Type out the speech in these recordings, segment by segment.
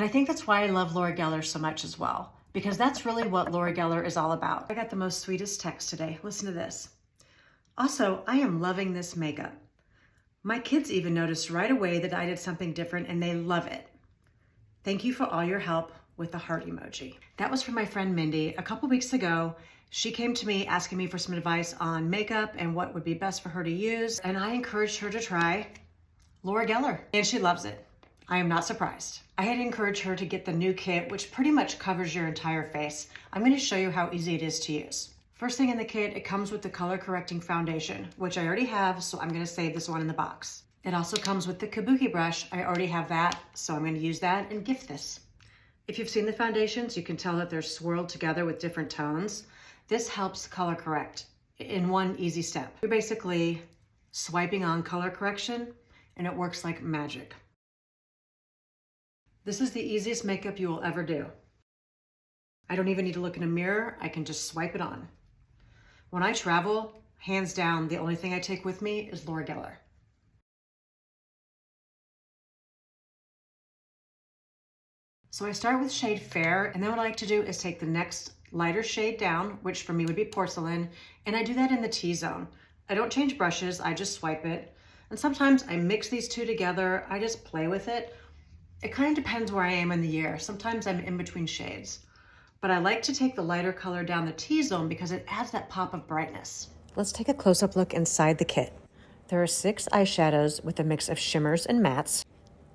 And I think that's why I love Laura Geller so much as well, because that's really what Laura Geller is all about. I got the most sweetest text today. Listen to this. Also, I am loving this makeup. My kids even noticed right away that I did something different and they love it. Thank you for all your help, with the heart emoji. That was from my friend Mindy. A couple weeks ago, she came to me asking me for some advice on makeup and what would be best for her to use. And I encouraged her to try Laura Geller, and she loves it. I am not surprised. I had encouraged her to get the new kit, which pretty much covers your entire face. I'm going to show you how easy it is to use. First thing in the kit, it comes with the color correcting foundation, which I already have, so I'm going to save this one in the box. It also comes with the kabuki brush. I already have that, so I'm going to use that and gift this. If you've seen the foundations, you can tell that they're swirled together with different tones. This helps color correct in one easy step. You're basically swiping on color correction, and it works like magic. This is the easiest makeup you will ever do. I don't even need to look in a mirror. I can just swipe it on. When I travel, hands down, the only thing I take with me is Laura Geller. So I start with shade Fair, and then what I like to do is take the next lighter shade down, which for me would be Porcelain, and I do that in the T-zone. I don't change brushes, I just swipe it. And sometimes I mix these two together, I just play with it. It kind of depends where I am in the year. Sometimes I'm in between shades. But I like to take the lighter color down the T-zone because it adds that pop of brightness. Let's take a close-up look inside the kit. There are 6 eyeshadows with a mix of shimmers and mattes.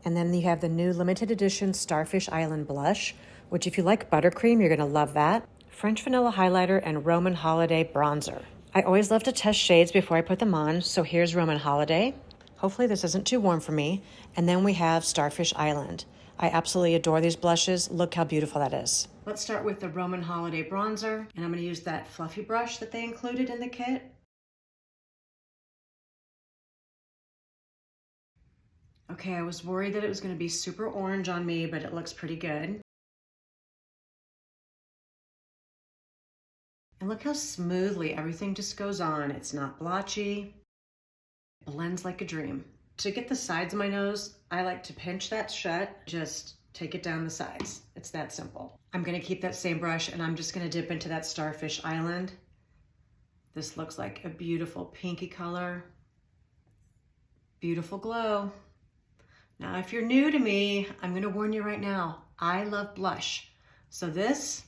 And then you have the new limited edition Starfish Island blush, which if you like buttercream, you're gonna love that. French vanilla highlighter and Roman Holiday bronzer. I always love to test shades before I put them on, so here's Roman Holiday. Hopefully this isn't too warm for me. And then we have Starfish Island. I absolutely adore these blushes. Look how beautiful that is. Let's start with the Roman Holiday bronzer, and I'm gonna use that fluffy brush that they included in the kit. Okay, I was worried that it was gonna be super orange on me, but it looks pretty good. And look how smoothly everything just goes on. It's not blotchy. It blends like a dream. To get the sides of my nose, I like to pinch that shut, just take it down the sides. It's that simple. I'm gonna keep that same brush and I'm just gonna dip into that Starfish Island. This looks like a beautiful pinky color. Beautiful glow. Now, if you're new to me, I'm gonna warn you right now, I love blush. So this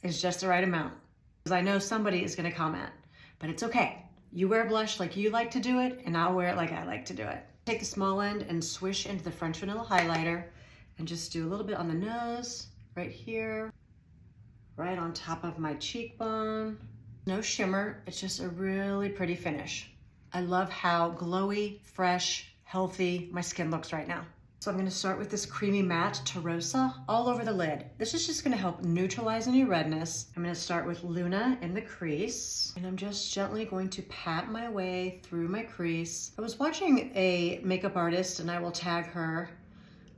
is just the right amount. Because I know somebody is gonna comment, but it's okay. You wear blush like you like to do it, and I'll wear it like I like to do it. Take the small end and swish into the French vanilla highlighter and just do a little bit on the nose, right here, right on top of my cheekbone. No shimmer, it's just a really pretty finish. I love how glowy, fresh, healthy my skin looks right now. So I'm gonna start with this creamy matte Tarosa all over the lid. This is just gonna help neutralize any redness. I'm gonna start with Luna in the crease, and I'm just gently going to pat my way through my crease. I was watching a makeup artist, and I will tag her,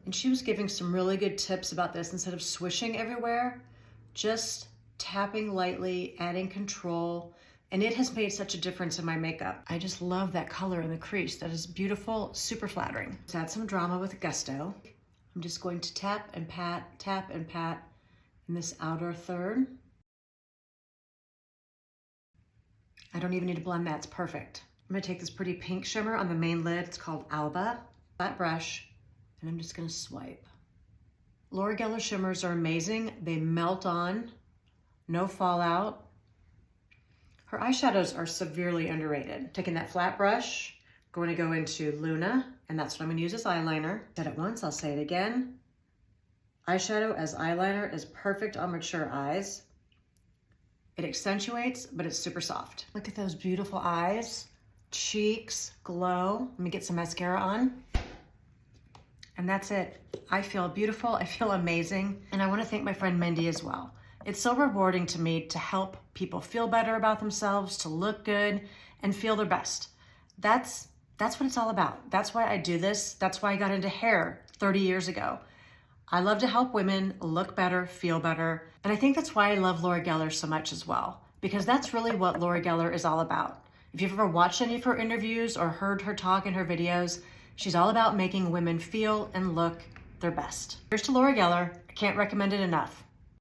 and she was giving some really good tips about this. Instead of swishing everywhere, just tapping lightly, adding control, and it has made such a difference in my makeup. I just love that color in the crease. That is beautiful, super flattering. Let's add some drama with gusto. I'm just going to tap and pat in this outer third. I don't even need to blend that, it's perfect. I'm gonna take this pretty pink shimmer on the main lid. It's called Alba, flat brush, and I'm just gonna swipe. Laura Geller shimmers are amazing. They melt on, no fallout. Her eyeshadows are severely underrated. Taking that flat brush, going to go into Luna, and that's what I'm gonna use as eyeliner. Said it once, I'll say it again. Eyeshadow as eyeliner is perfect on mature eyes. It accentuates, but it's super soft. Look at those beautiful eyes, cheeks, glow. Let me get some mascara on. And that's it. I feel beautiful, I feel amazing. And I wanna thank my friend Mindy as well. It's so rewarding to me to help people feel better about themselves, to look good and feel their best. That's what it's all about. That's why I do this. That's why I got into hair 30 years ago. I love to help women look better, feel better. And I think that's why I love Laura Geller so much as well, because that's really what Laura Geller is all about. If you've ever watched any of her interviews or heard her talk in her videos, she's all about making women feel and look their best. Here's to Laura Geller. I can't recommend it enough.